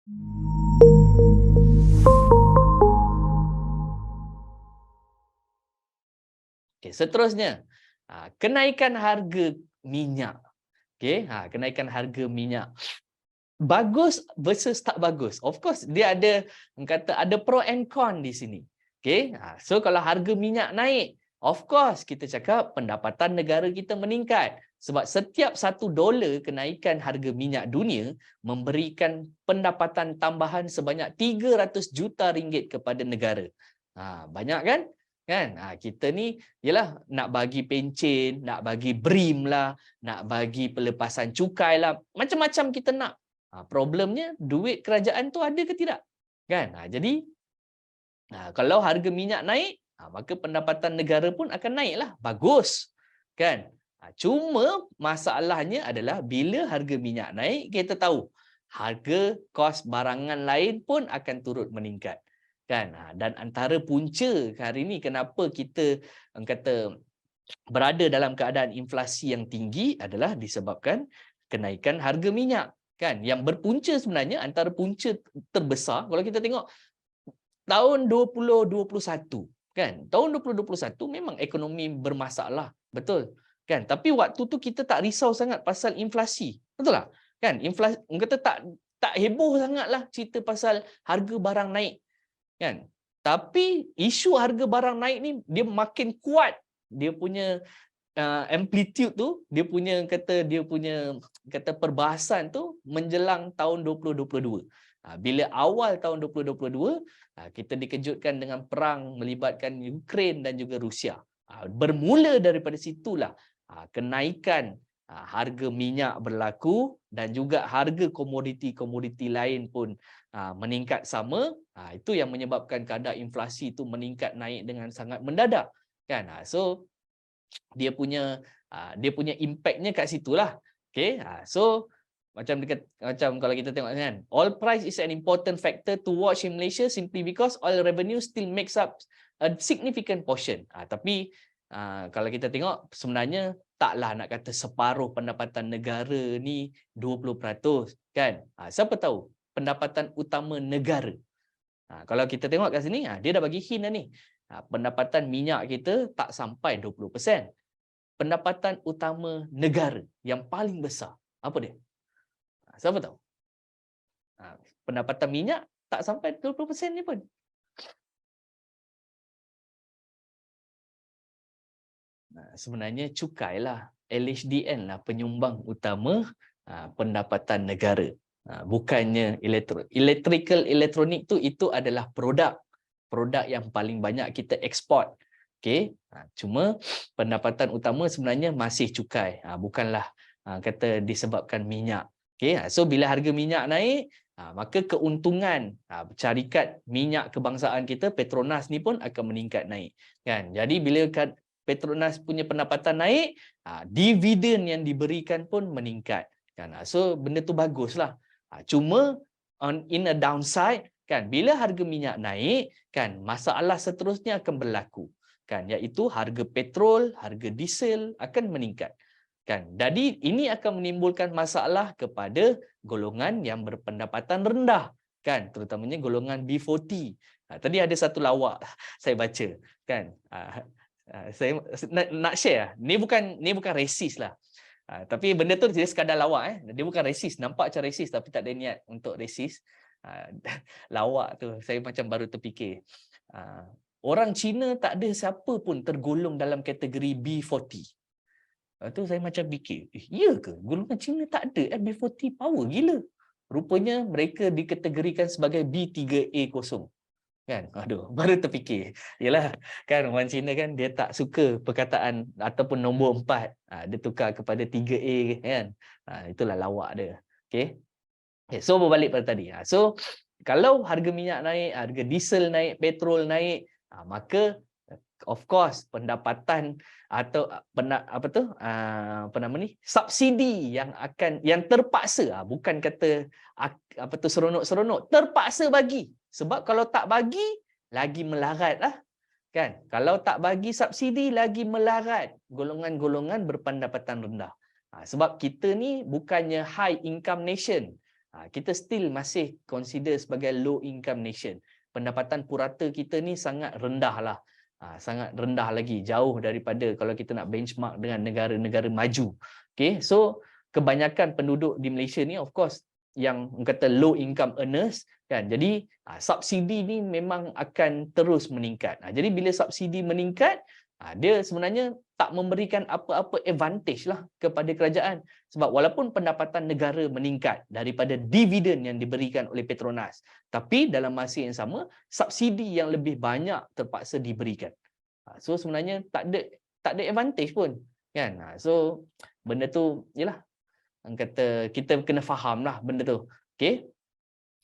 Okey, seterusnya, kenaikan harga minyak. Okey, kenaikan harga minyak. Bagus versus tak bagus. Of course, dia ada, orang kata ada pro and con di sini. Okey, so kalau harga minyak naik, of course kita cakap pendapatan negara kita meningkat. Sebab setiap $1 kenaikan harga minyak dunia memberikan pendapatan tambahan sebanyak 300 juta ringgit kepada negara. Banyak kan? Kita ni yalah nak bagi pencen, nak bagi BRIM lah, nak bagi pelepasan cukai lah, macam-macam kita nak. Problemnya duit kerajaan tu ada ke tidak? Kan? Jadi kalau harga minyak naik, maka pendapatan negara pun akan naiklah. Bagus. Kan? Cuma masalahnya adalah bila harga minyak naik, kita tahu harga kos barangan lain pun akan turut meningkat. Kan? Dan antara punca hari ini kenapa kita kata berada dalam keadaan inflasi yang tinggi adalah disebabkan kenaikan harga minyak. Kan? Yang berpunca sebenarnya antara punca terbesar kalau kita tengok tahun 2021, kan? Tahun 2021 memang ekonomi bermasalah, betul? Kan? Tapi waktu tu kita tak risau sangat pasal inflasi. Betul tak? Kan? Inflasi kata tak heboh sangatlah cerita pasal harga barang naik. Kan? Tapi isu harga barang naik ni dia makin kuat. Dia punya amplitude tu, dia punya perbahasan tu menjelang tahun 2022. Bila awal tahun 2022, kita dikejutkan dengan perang melibatkan Ukraine dan juga Rusia. Bermula daripada situlah kenaikan harga minyak berlaku dan juga harga komoditi-komoditi lain pun meningkat sama. Itu yang menyebabkan kadar inflasi itu meningkat naik dengan sangat mendadak. Kan? So dia punya impactnya kat situlah. Okay, so macam kalau kita tengok kan, oil price is an important factor to watch in Malaysia simply because oil revenue still makes up a significant portion. Tapi kalau kita tengok sebenarnya taklah nak kata separuh pendapatan negara ni 20%, kan? Siapa tahu pendapatan utama negara. Kalau kita tengok kat sini, dia dah bagi hint dah ni. Pendapatan minyak kita tak sampai 20%. Pendapatan utama negara yang paling besar, apa dia? Siapa tahu? Pendapatan minyak tak sampai 20% ni pun. Sebenarnya cukai lah, LHDN lah penyumbang utama pendapatan negara. Bukannya elektronik tu itu adalah produk yang paling banyak kita ekspor. Okey, cuma pendapatan utama sebenarnya masih cukai, bukanlah kata disebabkan minyak. Okey, so bila harga minyak naik, maka keuntungan syarikat minyak kebangsaan kita Petronas ni pun akan meningkat naik. Kan? Jadi bila Petronas punya pendapatan naik, dividen yang diberikan pun meningkat. Kan? So benda tu baguslah. Cuma in a downside, kan, bila harga minyak naik, kan, masalah seterusnya akan berlaku. Kan, iaitu harga petrol, harga diesel akan meningkat. Kan, jadi ini akan menimbulkan masalah kepada golongan yang berpendapatan rendah, kan, terutamanya golongan B40. Tadi ada satu lawak saya baca, kan. Saya nak share. Ni bukan resis lah. Tapi benda tu dia sekadar lawak. Dia bukan resis, nampak macam resis tapi tak ada niat untuk resis. Lawak tu saya macam baru terfikir. Orang Cina tak ada siapa pun tergolong dalam kategori B40. Tu saya macam fikir, ya ke? Golongan Cina tak ada B40, power gila. Rupanya mereka dikategorikan sebagai B3A0. Kan? Aduh, baru terfikir. Yalah, kan orang Cina kan dia tak suka perkataan ataupun nombor 4. Dia tukar kepada 3A kan. Itulah lawak dia. Okey. So berbalik pada tadi. So kalau harga minyak naik, harga diesel naik, petrol naik, maka of course pendapatan atau subsidi yang terpaksa, bukan kata seronok-seronok, terpaksa bagi. Sebab kalau tak bagi lagi melarat lah. Kan? Kalau tak bagi subsidi lagi melarat golongan-golongan berpendapatan rendah. Sebab kita ni bukannya high income nation. kita still masih consider sebagai low income nation. Pendapatan purata kita ni sangat rendah lah. Sangat rendah lagi, jauh daripada kalau kita nak benchmark dengan negara-negara maju. Okay, so kebanyakan penduduk di Malaysia ni of course yang kata low income earners kan. Jadi subsidi ni memang akan terus meningkat. Jadi bila subsidi meningkat, dia sebenarnya tak memberikan apa-apa advantage lah kepada kerajaan. Sebab walaupun pendapatan negara meningkat daripada dividen yang diberikan oleh Petronas, tapi dalam masa yang sama, subsidi yang lebih banyak terpaksa diberikan. So sebenarnya tak ada advantage pun. Kan? So benda tu, yalah, kata kita kena faham lah benda tu. Okay?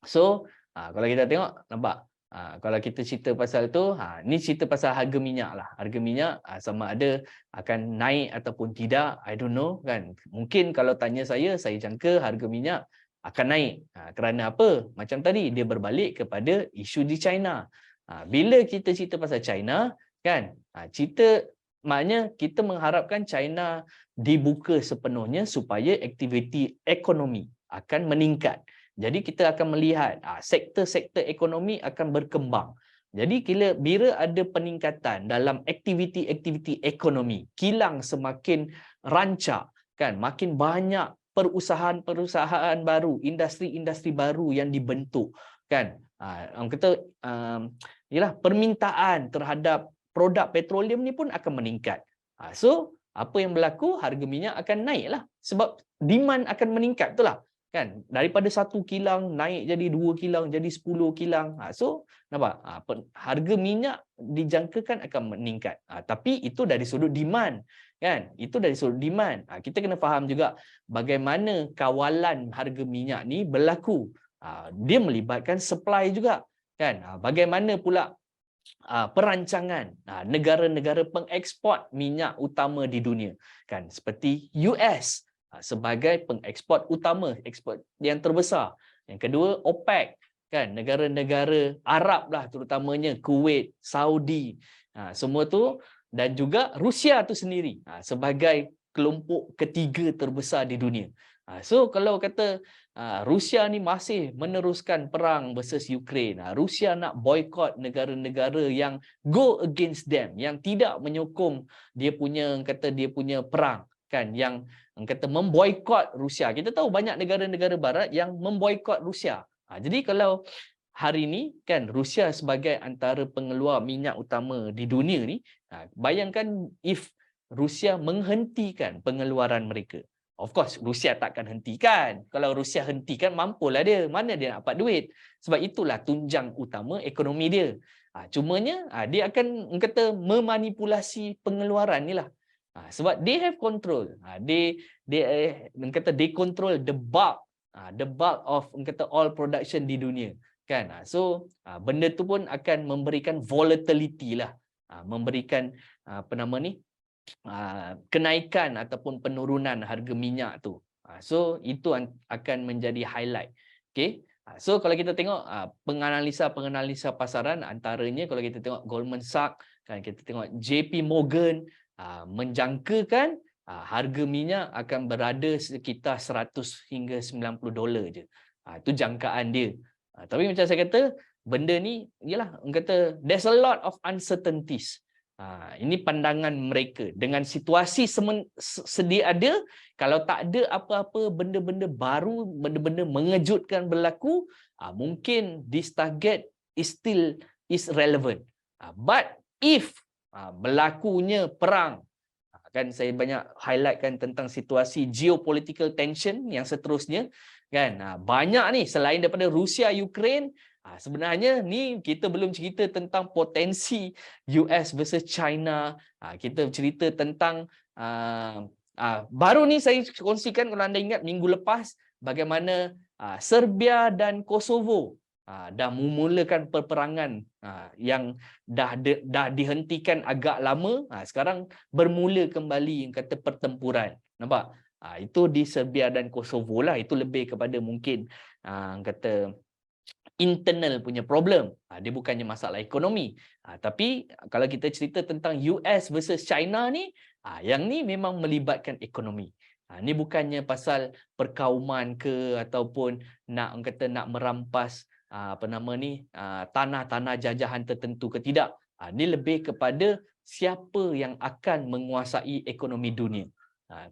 So, kalau kita tengok, nampak? Kalau kita cerita pasal tu, ni cerita pasal harga minyak lah. Harga minyak sama ada akan naik ataupun tidak, I don't know kan. Mungkin kalau tanya saya jangka harga minyak akan naik. Kerana apa? Macam tadi, dia berbalik kepada isu di China. Bila kita cerita pasal China, kan, maknanya kita mengharapkan China dibuka sepenuhnya supaya aktiviti ekonomi akan meningkat. Jadi kita akan melihat sektor-sektor ekonomi akan berkembang. Jadi bila ada peningkatan dalam aktiviti-aktiviti ekonomi, kilang semakin rancak, kan, makin banyak perusahaan-perusahaan baru, industri-industri baru yang dibentuk, kan. Orang kata yalah, permintaan terhadap produk petroleum ni pun akan meningkat. So apa yang berlaku, harga minyak akan naiklah sebab demand akan meningkat, betul lah. Kan, daripada 1 kilang naik jadi 2 kilang, jadi 10 kilang. So nampak, harga minyak dijangkakan akan meningkat. Tapi itu dari sudut demand, kan? Itu dari sudut demand. Kita kena faham juga bagaimana kawalan harga minyak ni berlaku. Dia melibatkan supply juga, kan? Bagaimana pula perancangan negara-negara pengeksport minyak utama di dunia, kan, seperti US sebagai pengeksport utama, eksport yang terbesar. Yang kedua, OPEC, kan, negara-negara Arab lah, terutamanya Kuwait, Saudi, semua tu, dan juga Rusia tu sendiri sebagai kelompok ketiga terbesar di dunia. So kalau kata Rusia ni masih meneruskan perang versus Ukraine, Rusia nak boycott negara-negara yang go against them, yang tidak menyokong dia punya perang, kan, yang kata memboikot Rusia. Kita tahu banyak negara-negara barat yang memboikot Rusia. Jadi kalau hari ini, kan, Rusia sebagai antara pengeluar minyak utama di dunia ni, bayangkan if Rusia menghentikan pengeluaran mereka. Of course, Rusia takkan hentikan. Kalau Rusia hentikan, mampulah dia. Mana dia nak dapat duit? Sebab itulah tunjang utama ekonomi dia. Cumanya, dia akan memanipulasi pengeluaran ni lah. Sebab they have control. They control the bulk of all production di dunia, kan. So benda tu pun akan memberikan volatility lah, memberikan kenaikan ataupun penurunan harga minyak tu. So itu akan menjadi highlight. Okay. So kalau kita tengok penganalisa pasaran, antaranya kalau kita tengok Goldman Sachs, kan, kita tengok JP Morgan menjangkakan harga minyak akan berada sekitar 100 hingga 90 dolar je. Itu jangkaan dia. Tapi macam saya kata, benda ni ialah there's a lot of uncertainties. Ini pandangan mereka dengan situasi sedia ada. Kalau tak ada apa-apa benda-benda baru, benda-benda mengejutkan berlaku, mungkin this target is relevant. But if berlakunya perang, kan, saya banyak highlightkan tentang situasi geopolitical tension yang seterusnya, kan, banyak ni selain daripada Rusia Ukraine. Sebenarnya ni kita belum cerita tentang potensi US versus China. Kita cerita tentang baru ni saya kongsikan, kalau anda ingat minggu lepas, bagaimana Serbia dan Kosovo dah memulakan peperangan yang dah dihentikan agak lama. Sekarang bermula kembali pertempuran. Nampak? Itu di Serbia dan Kosovo lah. Itu lebih kepada mungkin internal punya problem. Dia bukannya masalah ekonomi. Tapi kalau kita cerita tentang US versus China ni, yang ni memang melibatkan ekonomi. Ni bukannya pasal perkauman ke ataupun nak orang kata nak merampas tanah-tanah jajahan tertentu ke, tidak. Ni lebih kepada siapa yang akan menguasai ekonomi dunia.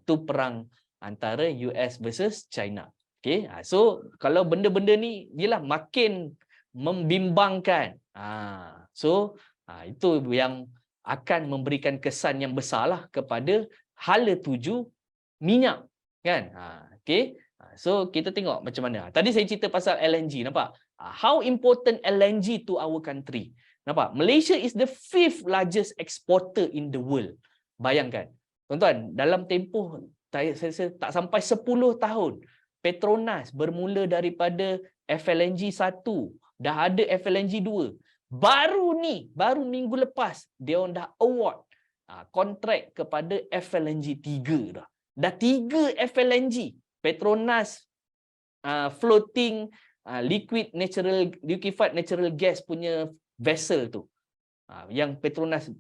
Tu perang antara US versus China. Okay, so kalau benda-benda ni ialah makin membimbangkan. So itu yang akan memberikan kesan yang besarlah kepada hala tuju minyak, kan? Okay. So kita tengok macam mana. Tadi saya cerita pasal LNG, nampak? How important LNG to our country. Nampak? Malaysia is the 5th largest exporter in the world. Bayangkan. Tuan-tuan, dalam tempoh saya tak sampai 10 tahun, Petronas bermula daripada FLNG 1, dah ada FLNG 2. Baru minggu lepas, dia orang dah award kontrak kepada FLNG 3 dah. Dah 3 FLNG. Petronas floating liquefied natural gas punya vessel tu. Yang Petronas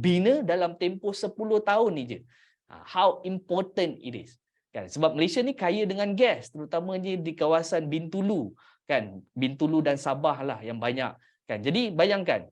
bina dalam tempoh 10 tahun ni je. How important it is. Kan? Sebab Malaysia ni kaya dengan gas, terutamanya di kawasan Bintulu, kan? Bintulu dan Sabah lah yang banyak, kan? Jadi bayangkan,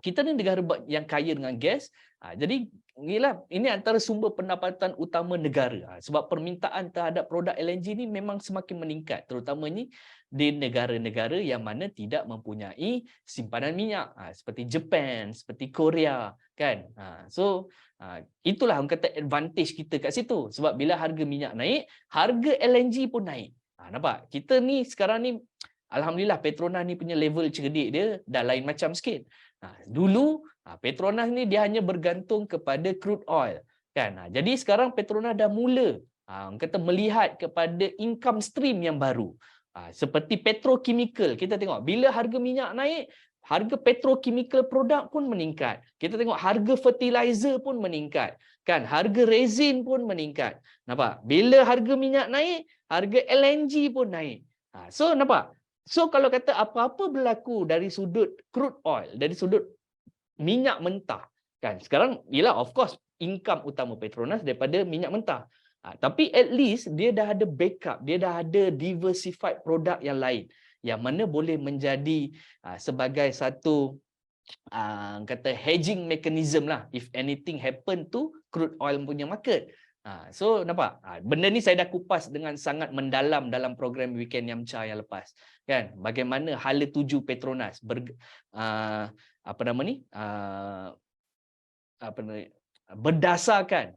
kita ni negara yang kaya dengan gas. Jadi ini antara sumber pendapatan utama negara. Sebab permintaan terhadap produk LNG ni memang semakin meningkat, terutamanya di negara-negara yang mana tidak mempunyai simpanan minyak, seperti Jepun, seperti Korea, kan? So itulah orang kata advantage kita kat situ. Sebab bila harga minyak naik, harga LNG pun naik. Nampak? Kita ni sekarang ni, alhamdulillah, Petronas ni punya level cerdik dia dah lain macam sikit. Dulu Petronas ni dia hanya bergantung kepada crude oil, kan? Jadi sekarang Petronas dah mula kata melihat kepada income stream yang baru, seperti petrochemical. Kita tengok bila harga minyak naik, harga petrochemical produk pun meningkat. Kita tengok harga fertilizer pun meningkat, kan? Harga resin pun meningkat. Nampak? Bila harga minyak naik, harga LNG pun naik. So nampak? So kalau kata apa-apa berlaku dari sudut crude oil, dari sudut minyak mentah, kan? Sekarang ialah of course income utama Petronas daripada minyak mentah. Tapi at least dia dah ada backup, dia dah ada diversified produk yang lain yang mana boleh menjadi sebagai satu kata hedging mechanism lah if anything happen to crude oil punya market. So nampak, benda ni saya dah kupas dengan sangat mendalam dalam program Weekend Yamcha yang lepas, kan? Bagaimana hala tuju Petronas berdasarkan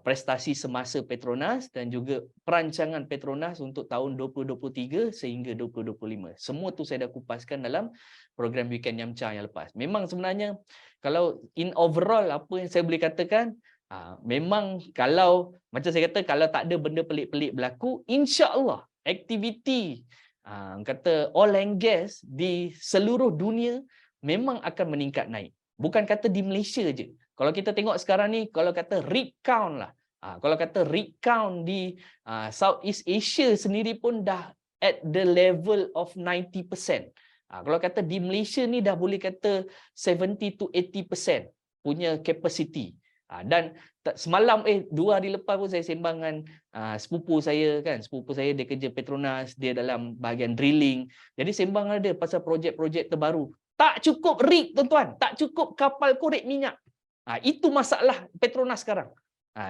prestasi semasa Petronas dan juga perancangan Petronas untuk tahun 2023 sehingga 2025. Semua tu saya dah kupaskan dalam program Weekend Yamcha yang lepas. Memang sebenarnya kalau in overall apa yang saya boleh katakan, memang kalau macam saya kata, kalau tak ada benda pelik-pelik berlaku, insya-Allah aktiviti kata oil and gas di seluruh dunia memang akan meningkat naik. Bukan kata di Malaysia je. Kalau kita tengok sekarang ni, kalau kata rig count lah, kalau kata rig count di Southeast Asia sendiri pun dah at the level of 90%. Kalau kata di Malaysia ni dah boleh kata 70 to 80% punya capacity. Dan semalam 2 hari lepas pun saya sembang dengan sepupu saya, kan? Sepupu saya dia kerja Petronas, dia dalam bahagian drilling. Jadi sembang ada pasal projek-projek terbaru. Tak cukup rig, tuan-tuan, tak cukup kapal korek minyak. Itu masalah Petronas sekarang.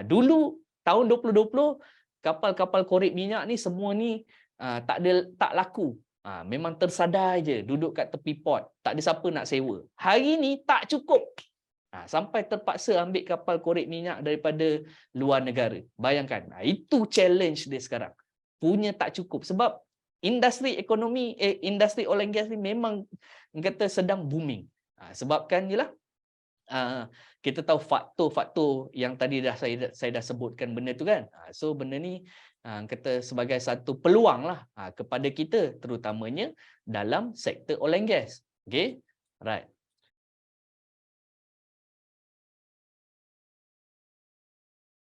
Dulu tahun 2020 kapal-kapal korek minyak ni semua ni tak laku. Memang tersadar je duduk kat tepi port, tak ada siapa nak sewa. Hari ni tak cukup. Sampai terpaksa ambil kapal korek minyak daripada luar negara. Bayangkan, itu challenge dia sekarang. Punya tak cukup sebab industri ekonomi, industri oil and gas ni memang kata sedang booming. Sebabkan jelah kita tahu faktor-faktor yang tadi dah saya dah sebutkan benda tu, kan. So benda ni kata sebagai satu peluang lah kepada kita, terutamanya dalam sektor oil and gas. Okay, right.